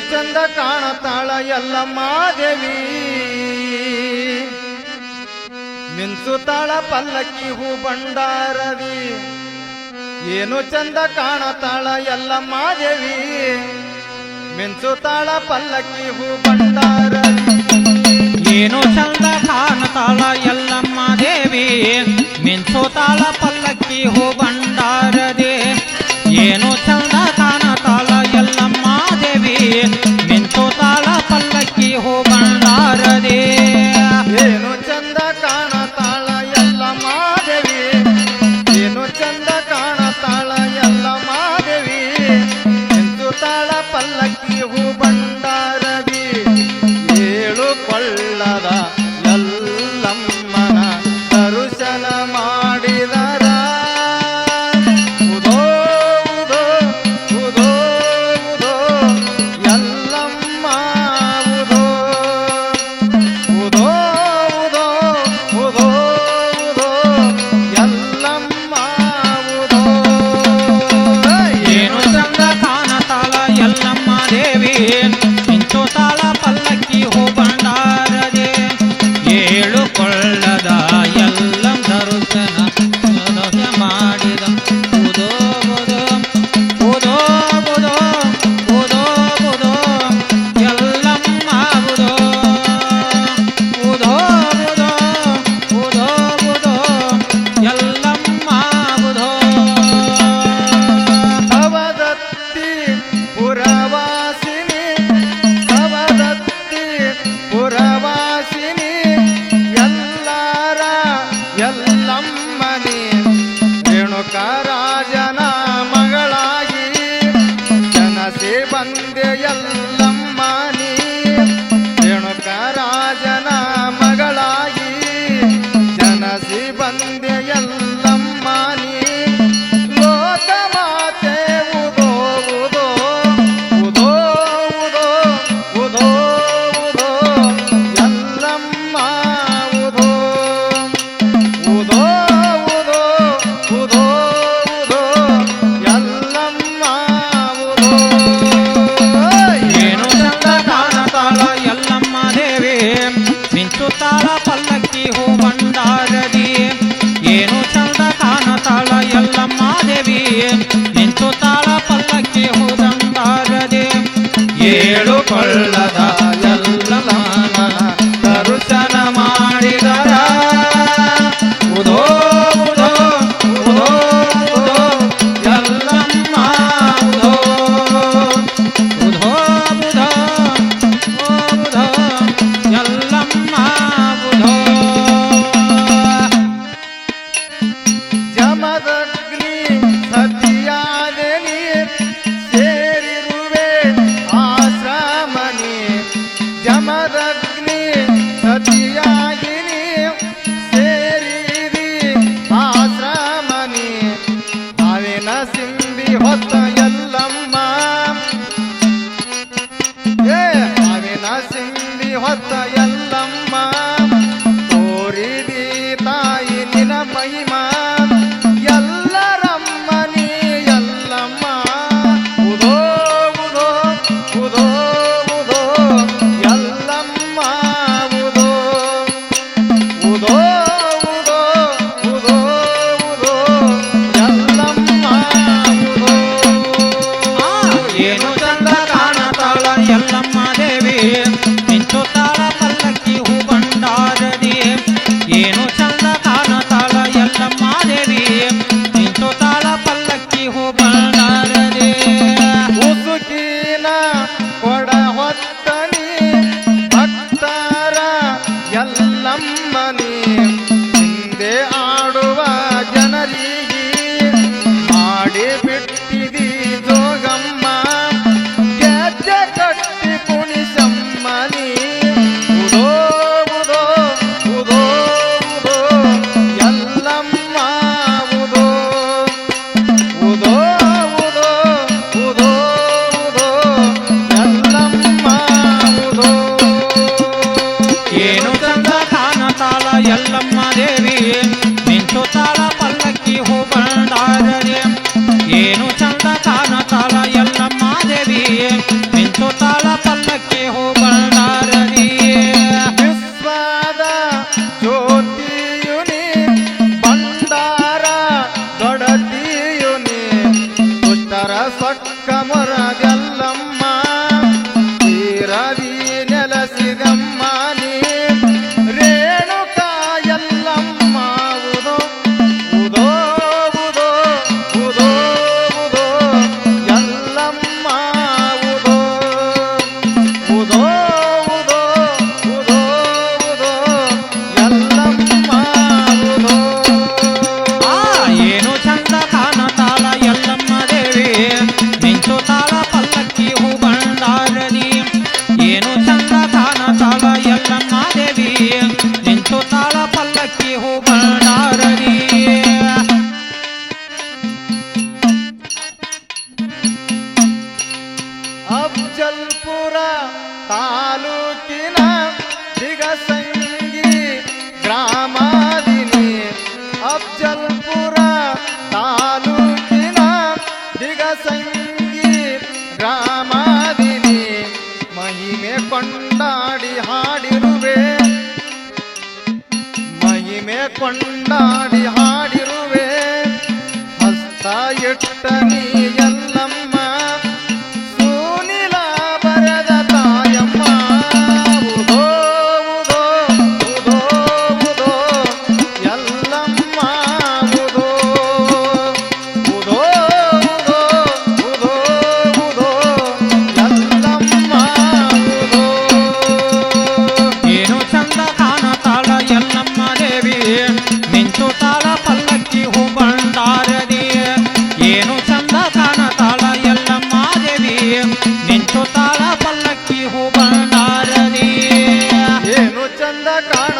ಚಂದ ಕಾಣತಾಳ ಎಲ್ಲಮ್ಮ ದೇವಿ ಮಿಂಚುತ್ತಾಳ ಪಲ್ಲಕ್ಕಿ ಹೂ ಬಂಡಾರದಿ ಏನು ಚಂದ ಕಾಣತಾಳ ಎಲ್ಲಮ್ಮ ದೇವಿ ಮಿಂಚುತ್ತಾಳ ಪಲ್ಲಕ್ಕಿ ಹೂ ಬಂಡಾರದಿ ಏನು ಚಂದ ಕಾಣತಾಳ ಎಲ್ಲಮ್ಮ ದೇವಿ ಮಿಂಚುತ್ತಾಳ ಪಲ್ಲಕ್ಕಿ ಹೂ ಬಂಡಾರದಿ ಏನು ಚಂದ ಕಾಣತಾಳ ಎಲ್ಲಮ್ಮ ದೇವಿ ಮಿಂಚುತ್ತಾಳ ಪಲ್ಲಕ್ಕಿ ಹೂ ಬಂಡಾರದಿ ಏನು ಚಂದ ಕಾಣತಾಳ ಎಲ್ಲಮ್ಮ ದೇವಿ ಏನು ಚಂದ ಕಾಣತಾಳ ಎಲ್ಲಮ್ಮ ದೇವಿ ಮಿಂಚುತ್ತಾಳ ಪಲ್ಲಕ್ಕಿ ಹೂ ಬಂಡಾರದಿ ಏಳು ಕೊಳ್ಳದ ಎಲ್ಲಮ್ಮನ ದರ್ಶನ ಮಾಡಿದರ ಉದೋ ಉದೋ ಸೊಕ್ಕ ಮೊರದೆಲ್ಲಮ್ಮ ತೀರದಿ ನೆಲಸಿದಮ್ಮ ನೀ ರೇಣುಕಾ ಎಲ್ಲಮ್ಮ ಉದೋ ಉದೋ ಉದೋ ಉದೋ ಉದೋ ಎಲ್ಲಮ್ಮ ಉದೋ ಉದೋ ಉದೋ ಉದೋ ಉದೋ ಎಲ್ಲಮ್ಮ ಉದೋ ಏನು ಚಂದ ಕಾಣತಾಳ ಎಲ್ಲಮ್ಮ ದೇವಿ ಮಿಂಚು ತಾಳ ಪಲ್ಲಕ್ಕಿ ಹೂ ಬಂಡಾರದಿ ಏನು ಚಂದ ಕಾಣತಾಳ ಎಲ್ಲಮ್ಮ ದೇವಿ ಮಿಂಚು ತಾಳ ಪಲ್ಲಕ್ಕಿ ಹೂ ಬಂಡಾರದಿ ಅಫ್ಜಲ್ಪುರ ತಾಲೂಕಿನ ದಿಗಸಂಗಿ ಗ್ರಾಮಾದಿನಿ ಅಫ್ಜಲ್ಪುರ ತಾಲೂಕಿನ ದಿಗಸಂಗಿ ಗ್ರಾಮಾದಿನಿ ಮಹಿಮೆ ಕೊಂಡಾಡಿ ಹಾಡಿರುವೆ ಮಹಿಮೆ ಕೊಂಡಾಡಿ ಹಾಡಿರುವೆ ಹಸ್ತ ಇಟ್ಟ ನೀ ಎಲ್ಲಮ್ಮ ಸುನಿಲ ಬರದ ತಾಯಮ್ಮ ಉದೋ ಉದೋ ಉದೋ ಉದೋ ಎಲ್ಲಮ್ಮ ಉದೋ ಉದೋ ಉದೋ ಉದೋ ಉದೋ ಎಲ್ಲಮ್ಮ ಉದೋ ಏನು ಚಂದ ಕಾಣತಾಳ ಎಲ್ಲಮ್ಮ ದೇವಿ ಮಿಂಚು ತಾಳ ಪಲ್ಲಕ್ಕಿ ಹೂ ಬಂಡಾರದಿ ಏನು ಚಂದ ಕಾಣತಾಳ ಎಲ್ಲಮ್ಮ ದೇವಿ ಮಿಂಚು ತಾಳ ಪಲ್ಲಕ್ಕಿ ಹೂ ಬಂಡಾರದಿ ಏನು ಚಂದ ಕಾಣ